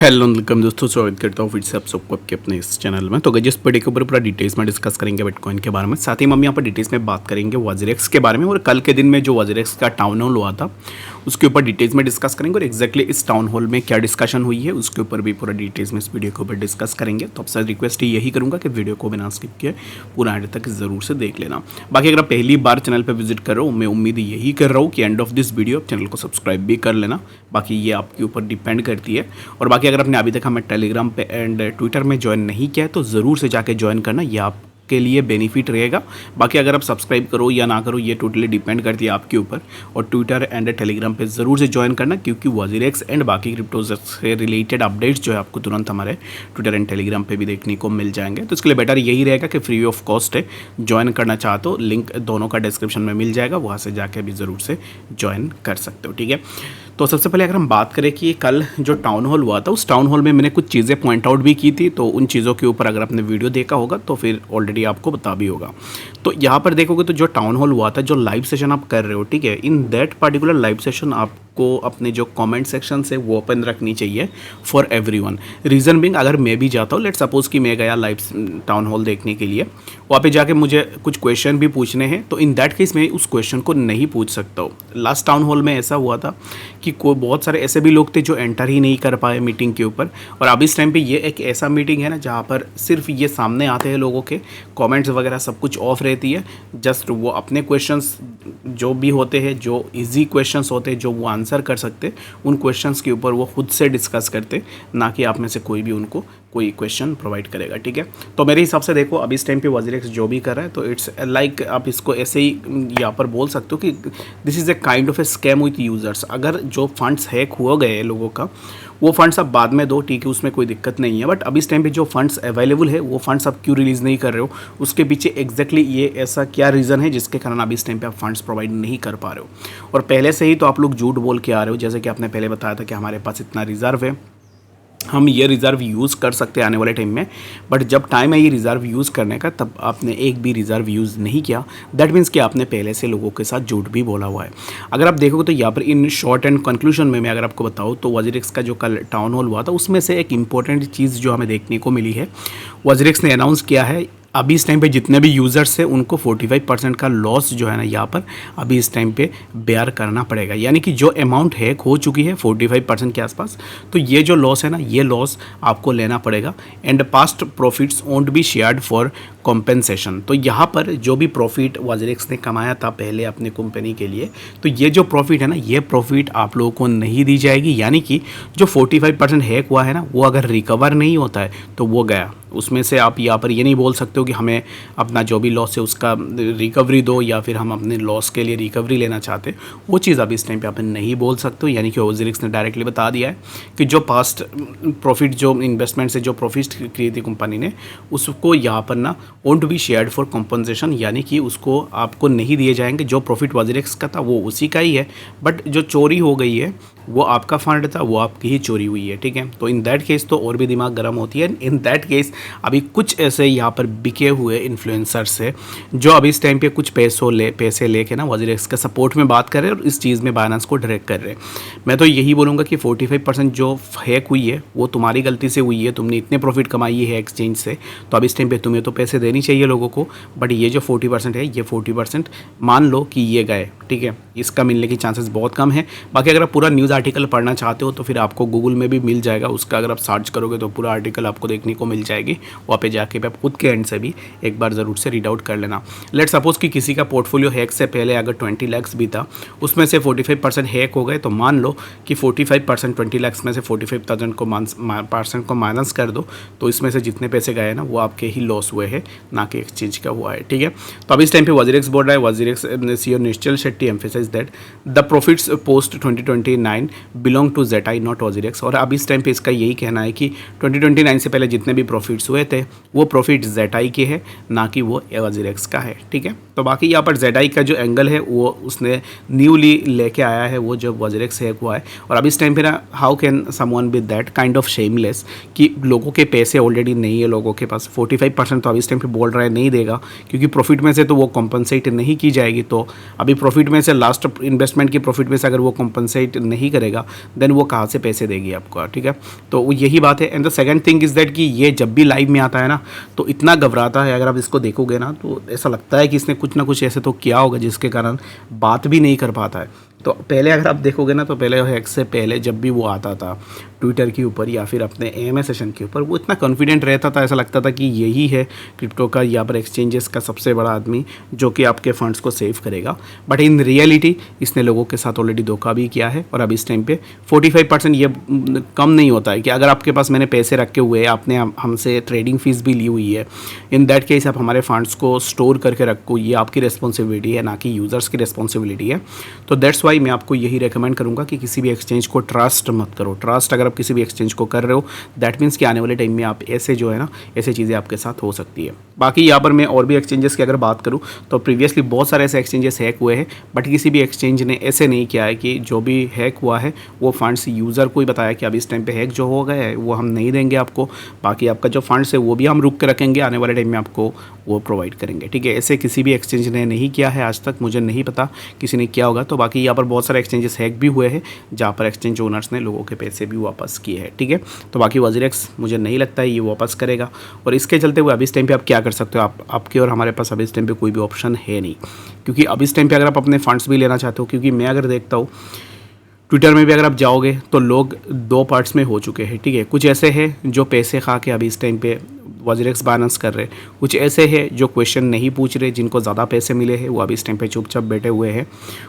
Hello welcome दोस्तों, स्वागत करता हूँ फिर से आप सबको आपके अपने इस चैनल में। तो जिस वीडियो के ऊपर पूरा डिटेल्स में डिस्कस करेंगे बिटकॉइन के बारे में, साथ ही हम यहाँ पर डिटेल्स में बात करेंगे वजीरेक्स के बारे में। और कल के दिन में जो वजीरेक्स का टाउन हॉल हुआ था उसके ऊपर डिटेल्स में डिस्कस करेंगे, और एक्जैक्टली इस टाउन हॉल में क्या डिस्कशन हुई है उसके ऊपर भी पूरा डिटेल्स में इस वीडियो के ऊपर डिस्कस करेंगे। तो आपसे रिक्वेस्ट यही करूँगा कि वीडियो को बिना स्किप किए पूरा एंड तक ज़रूर से देख लेना। बाकी अगर आप पहली बार चैनल पर विजिट कर रहे हो, मैं उम्मीद यही कर रहा हूँ कि एंड ऑफ दिस वीडियो आप चैनल को सब्सक्राइब भी कर लेना। बाकी ये आपके ऊपर डिपेंड करती है। और बाकी अगर आपने अभी तक हमें टेलीग्राम पे एंड ट्विटर में ज्वाइन नहीं किया है तो ज़रूर से जाके ज्वाइन करना, ये आपके लिए बेनिफिट रहेगा। बाकी अगर आप सब्सक्राइब करो या ना करो ये टोटली डिपेंड करती है आपके ऊपर। और ट्विटर एंड टेलीग्राम पे ज़रूर से ज्वाइन करना, क्योंकि वजीरेक्स एंड बाकी क्रिप्टो से रिलेटेड अपडेट्स जो है आपको तुरंत हमारे ट्विटर एंड टेलीग्राम पे भी देखने को मिल जाएंगे। तो इसके लिए बेटर यही रहेगा कि फ्री ऑफ कॉस्ट है, ज्वाइन करना चाहते हो लिंक दोनों का डिस्क्रिप्शन में मिल जाएगा, वहाँ से जाके भी ज़रूर से ज्वाइन कर सकते हो। ठीक है, तो सबसे पहले अगर हम बात करें कि कल जो टाउन हॉल हुआ था उस टाउन हॉल में मैंने कुछ चीज़ें पॉइंट आउट भी की थी, तो उन चीज़ों के ऊपर अगर आपने वीडियो देखा होगा तो फिर ऑलरेडी आपको बता भी होगा। तो यहाँ पर देखोगे तो जो टाउन हॉल हुआ था, जो लाइव सेशन आप कर रहे हो, ठीक है, in that particular live session आपको अपने जो कमेंट सेक्शन से वो ओपन रखनी चाहिए फॉर एवरीवन। रीज़न बिंग, अगर मैं भी जाता हूँ, लेट सपोज कि मैं गया लाइव टाउन हॉल देखने के लिए, वहाँ पे जाके मुझे कुछ क्वेश्चन भी पूछने हैं, तो इन दैट केस मैं उस क्वेश्चन को नहीं पूछ सकता हूँ। लास्ट टाउन हॉल में ऐसा हुआ था कि कोई बहुत सारे ऐसे भी लोग थे जो एंटर ही नहीं कर पाए मीटिंग के ऊपर। और अब इस टाइम पे ये एक ऐसा मीटिंग है ना जहाँ पर सिर्फ ये सामने आते हैं लोगों के कमेंट्स वगैरह सब कुछ ऑफ रहती है। जस्ट वो अपने क्वेश्चंस जो भी होते हैं, जो इजी क्वेश्चंस होते हैं, जो वो आंसर कर सकते, उन क्वेश्चंस के ऊपर वो खुद से डिस्कस करते, ना कि आप में से कोई भी उनको कोई क्वेश्चन प्रोवाइड करेगा। ठीक है, तो मेरे हिसाब से देखो अब इस टाइम पे वजीरेक्स जो भी कर रहा है, तो इट्स लाइक आप इसको ऐसे ही यहाँ पर बोल सकते हो कि this is a kind of A scam with users. अगर जो फंड्स हैक हो गए लोगों का, वो फंड्स आप बाद में दो, ठीक है, उसमें कोई दिक्कत नहीं है। बट अब इस टाइम पे जो फंड्स अवेलेबल है वो फंड्स आप क्यों रिलीज़ नहीं कर रहे हो, उसके पीछे एग्जैक्टली ये ऐसा क्या रीज़न है जिसके कारण अब इस टाइम पे आप फंड्स प्रोवाइड नहीं कर पा रहे हो। और पहले से ही तो आप लोग झूठ बोल के आ रहे हो, जैसे कि आपने पहले बताया था कि हमारे पास इतना रिजर्व है, हम ये रिज़र्व यूज़ कर सकते हैं आने वाले टाइम में। बट जब टाइम है ये रिज़र्व यूज़ करने का, तब आपने एक भी रिज़र्व यूज़ नहीं किया। दैट मीन्स कि आपने पहले से लोगों के साथ झूठ भी बोला हुआ है। अगर आप देखोगे तो यहाँ पर इन शॉर्ट एंड कंक्लूजन में मैं अगर आपको बताऊँ तो वजीरेक्स का जो कल टाउन हॉल हुआ था उसमें से एक इंपॉर्टेंट चीज़ जो हमें देखने को मिली है, वजीरेक्स ने अनाउंस किया है अभी इस टाइम पे जितने भी यूज़र्स हैं उनको 45% का लॉस जो है ना यहाँ पर अभी इस टाइम पे बेयर करना पड़ेगा। यानी कि जो अमाउंट हैक हो चुकी है 45% के आसपास, तो ये जो लॉस है ना, ये लॉस आपको लेना पड़ेगा। And past profits won't be shared for compensation. तो यहाँ पर जो भी प्रॉफिट वजीरेक्स ने कमाया था पहले अपने कंपनी के लिए, तो ये जो प्रॉफिट है ना, ये प्रॉफिट आप लोगों को नहीं दी जाएगी। यानी कि जो 45% हैक हुआ है ना, वो अगर रिकवर नहीं होता है तो वो गया। उसमें से आप यहाँ पर ये नहीं बोल सकते हो कि हमें अपना जो भी लॉस है उसका रिकवरी दो, या फिर हम अपने लॉस के लिए रिकवरी लेना चाहते, वो चीज़ आप इस टाइम पे आप नहीं बोल सकते हो। यानी कि वजीरेक्स ने डायरेक्टली बता दिया है कि जो पास्ट प्रॉफिट, जो इन्वेस्टमेंट से जो प्रॉफिट की थी कंपनी ने, उसको यहाँ पर ना won't be shared for compensation, यानी कि उसको आपको नहीं दिए जाएंगे। जो प्रॉफिट वजीरेक्स का था वो उसी का ही है, बट जो चोरी हो गई है वो आपका फंड था, वो आपकी ही चोरी हुई है। ठीक है, तो इन दैट केस तो और भी दिमाग गर्म होती है। इन दैट केस अभी कुछ ऐसे यहाँ पर बिके हुए इन्फ्लुएंसर्स है जो अभी इस टाइम पे कुछ पैसे लेके ना वजीरेक्स के सपोर्ट में बात कर रहे हैं और इस चीज़ में बाइनेंस को डायरेक्ट कर रहे हैं। मैं तो यही बोलूँगा कि 45% जो हैक हुई है वो तुम्हारी गलती से हुई है। तुमने इतने प्रॉफिट कमाई है एक्सचेंज से, तो अब इस टाइम पे तुम्हें तो पैसे देनी चाहिए लोगों को। बट ये जो 40% है, ये 40% मान लो कि ये गए, ठीक है, इसका मिलने की चांसेस बहुत कम है। बाकी अगर आप पूरा न्यूज़ आर्टिकल पढ़ना चाहते हो तो फिर आपको गूगल में भी मिल जाएगा, उसका अगर आप सर्च करोगे तो पूरा आर्टिकल आपको देखने को मिल जाएगी। वहाँ पे जाके आप खुद के एंड से भी एक बार ज़रूर से रीड आउट कर लेना। लेट सपोज कि किसी का पोर्टफोलियो हैक से पहले अगर 20 लाख भी था, उसमें से 45% हैक हो गए, तो मान लो कि 45% 20 लाख में से 45,000 को माइनस कर दो, तो इसमें से जितने पैसे गए ना वो आपके ही लॉस हुए हैं, ना कि एक्सचेंज का हुआ है। ठीक है, तो अब इस टाइम पे वजीरेक्स बोल रहा है, WazirX CEO Nischal Shetty emphasize that the profits post 2029 belong to ZI not WazirX. और अब इस टाइम पे इसका यही कहना है कि 2029 से पहले जितने भी प्रॉफिट्स प्रॉफिट्स हुए थे वो प्रॉफिट ZI के है, ना कि वो WazirX का है, ठीक है। तो बाकी यहाँ पर ZI का जो एंगल है वो उसने न्यूली लेके आया है, वो जब WazirX हैक हुआ है। और अब इस टाइम पे ना how can someone be that kind of shameless कि लोगों के पैसे ऑलरेडी नहीं है लोगों के पास। 45% तो अब इस टाइम पे बोल रहा है नहीं देगा, क्योंकि प्रॉफिट में से तो वो कॉम्पनसेट नहीं की जाएगी। तो अभी प्रॉफिट में से लास्ट इन्वेस्टमेंट की प्रॉफिट में से अगर वो कॉम्पनसेट नहीं करेगा देन वो कहाँ से पैसे देगी आपको, ठीक है। तो यही बात है। And the second thing is that कि ये जब भी लाइव में आता है ना तो इतना घबराता है, अगर आप इसको देखोगे ना तो ऐसा लगता है कि इसने कुछ ना कुछ ऐसे तो किया होगा जिसके कारण बात भी नहीं कर पाता है। तो पहले अगर आप देखोगे ना तो पहले हैक से पहले जब भी वो आता था ट्विटर के ऊपर या फिर अपने AMA सेशन के ऊपर, वो इतना कॉन्फिडेंट रहता था, ऐसा लगता था कि यही है क्रिप्टो का या पर एक्सचेंजेस का सबसे बड़ा आदमी जो कि आपके फंड्स को सेव करेगा। बट इन रियलिटी इसने लोगों के साथ ऑलरेडी धोखा भी किया है। और अब इस टाइम पे 45% ये कम नहीं होता है कि अगर आपके पास मैंने पैसे रखे हुए हैं, आपने हमसे ट्रेडिंग फीस भी ली हुई है, इन दैट केस आप हमारे फंड्स को स्टोर करके रखो, ये आपकी रिस्पॉन्सिबिलिटी है, ना कि यूज़र्स की रिस्पॉन्सिबिलिटी है। तो दैट्स वाई मैं आपको यही रेकमेंड करूँगा कि किसी भी एक्सचेंज को ट्रस्ट मत करो। ट्रस्ट अगर आप किसी भी एक्सचेंज को कर रहे हो दैट मीन्स कि आने वाले टाइम में आप ऐसे जो है ना ऐसे चीज़ें आपके साथ हो सकती है। बाकी यहाँ पर मैं और भी एक्सचेंजेस की अगर बात करूँ तो प्रीवियसली बहुत सारे ऐसे एक्सचेंजेस हैक हुए हैं, बट किसी भी एक्सचेंज ने ऐसे नहीं किया है कि जो भी हैक हुआ है वो फंड्स यूज़र को ही बताया कि अब इस टाइम पे हैक जो हो गया है वो हम नहीं देंगे आपको, बाकी आपका जो फंड्स है वो भी हम रुक के रखेंगे, आने वाले टाइम में आपको वो प्रोवाइड करेंगे, ठीक है। ऐसे किसी भी एक्सचेंज ने नहीं किया है आज तक, मुझे नहीं पता किसी ने किया होगा। तो बाकी यहाँ पर बहुत सारे एक्सचेंजेस हैक भी हुए हैं जहाँ पर एक्सचेंज ओनर्स ने लोगों के पैसे भी वापस किए हैं, ठीक है। तो बाकी WazirX मुझे नहीं लगता है ये वापस करेगा। और इसके चलते हुए अभी इस टाइम पे आप क्या कर सकते हो, आपके और हमारे पास अभी इस टाइम पे कोई भी ऑप्शन है नहीं, क्योंकि अभी इस टाइम पे अगर आप अपने फंड्स भी लेना चाहते हो, क्योंकि मैं अगर देखता हूँ ट्विटर में भी अगर आप जाओगे तो लोग 2 पार्ट्स में हो चुके हैं, ठीक है। कुछ ऐसे हैं जो पैसे खा के अभी इस टाइम पे WazirX बैलेंस कर रहे, कुछ ऐसे हैं जो क्वेश्चन नहीं पूछ रहे, जिनको ज़्यादा पैसे मिले हैं वो अभी इस टाइम पे चुपचाप बैठे हुए हैं।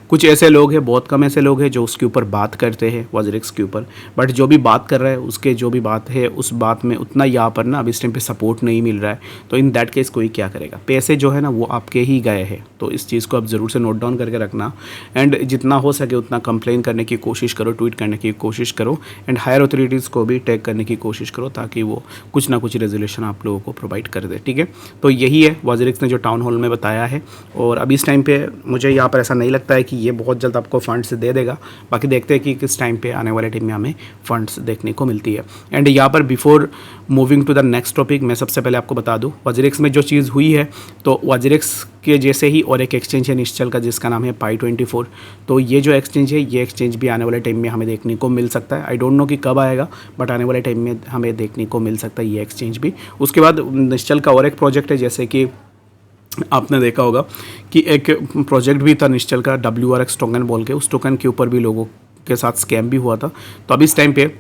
कुछ ऐसे लोग हैं, बहुत कम ऐसे लोग हैं जो उसके ऊपर बात करते हैं WazirX के ऊपर, बट जो भी बात कर रहा है उसके जो भी बात है उस बात में उतना यहाँ पर ना अभी इस टाइम पे सपोर्ट नहीं मिल रहा है। तो इन दैट केस कोई क्या करेगा, पैसे जो है ना वो आपके ही गए हैं। तो इस चीज़ को आप ज़रूर से नोट डाउन करके रखना एंड जितना हो सके उतना कंप्लेन करने की कोशिश करो, ट्वीट करने की कोशिश करो एंड हायर अथॉरिटीज़ को भी टैग करने की कोशिश करो ताकि वो कुछ ना कुछ रेजोल्यूशन आप लोगों को प्रोवाइड कर दे, ठीक है। तो यही है WazirX ने जो टाउन हॉल में बताया है। और अभी इस टाइम पे मुझे यहाँ पर ऐसा नहीं लगता है कि ये बहुत जल्द आपको फंड्स दे देगा, बाकी देखते हैं कि किस टाइम पे आने वाले टाइम में हमें फंड्स देखने को मिलती है। एंड यहाँ पर before moving to the next topic मैं सबसे पहले आपको बता दूँ WazirX में जो चीज़ हुई है, तो WazirX के जैसे ही और एक एक्सचेंज है निश्चल का जिसका नाम है Pi24। तो ये जो एक्सचेंज है ये एक्सचेंज भी आने वाले टाइम में हमें देखने को मिल सकता है। आई डोंट नो कि कब आएगा, बट आने वाले टाइम में हमें देखने को मिल सकता है ये एक्सचेंज भी। उसके बाद निश्चल का और एक प्रोजेक्ट है, जैसे कि आपने देखा होगा कि एक प्रोजेक्ट भी था निश्चल का WRX टोकन बोल के, उस टोकन के ऊपर भी लोगों के साथ स्कैम भी हुआ था। तो अब इस टाइम पे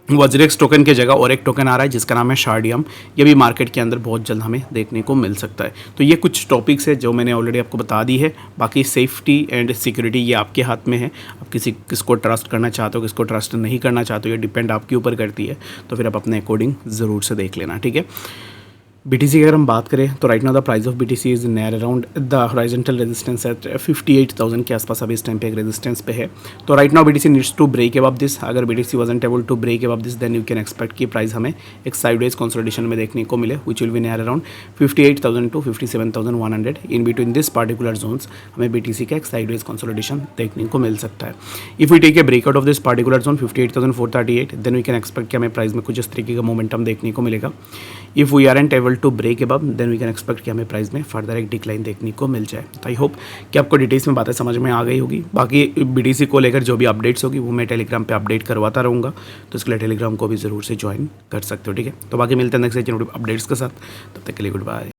WazirX टोकन की जगह और एक टोकन आ रहा है जिसका नाम है शार्डियम, ये भी मार्केट के अंदर बहुत जल्द हमें देखने को मिल सकता है। तो ये कुछ टॉपिक्स है जो मैंने ऑलरेडी आपको बता दी है। बाकी सेफ्टी एंड सिक्योरिटी ये आपके हाथ में है, आप किसको ट्रस्ट करना चाहते हो, किसको ट्रस्ट नहीं करना चाहते हो, ये डिपेंड आपके ऊपर करती है। तो फिर आप अपने अकॉर्डिंग ज़रूर से देख लेना, ठीक है। BTC की अगर हम बात करें तो right now the price of BTC is near around the horizontal resistance at 58,000 के आसपास अभी इस टाइम पे एक रेजिस्टेंस पे है। तो right now BTC needs to break above this. अगर BTC wasn't able to break above this then you can expect कि प्राइस हमें एक साइडवेज कंसोलिडेशन में देखने को मिले, which will be near around 58,000 to 57,100। In between this particular zones हमें BTC का एक साइडवेज कंसोलिडेशन देखने को मिल सकता है। If we take a breakout of this particular zone 58,438 then we can expect कि हमें प्राइस में कुछ इस तरीके का मोमेंटम देखने को मिलेगा। If we aren't able to break above then we can expect कि हमें प्राइस में फर्दर एक डिक्लाइन देखने को मिल जाए। तो आई होप कि आपको डिटेल्स में बातें समझ में आ गई होगी। बाकी BTC को लेकर जो भी अपडेट्स होगी वो मैं टेलीग्राम पे अपडेट करवाता रहूँगा, तो इसके लिए टेलीग्राम को भी ज़रूर से ज्वाइन कर सकते हो, ठीक है। तो बाकी मिलते हैं नेक्स्ट अपडेट्स के साथ, तब तक के लिए गुड बाय।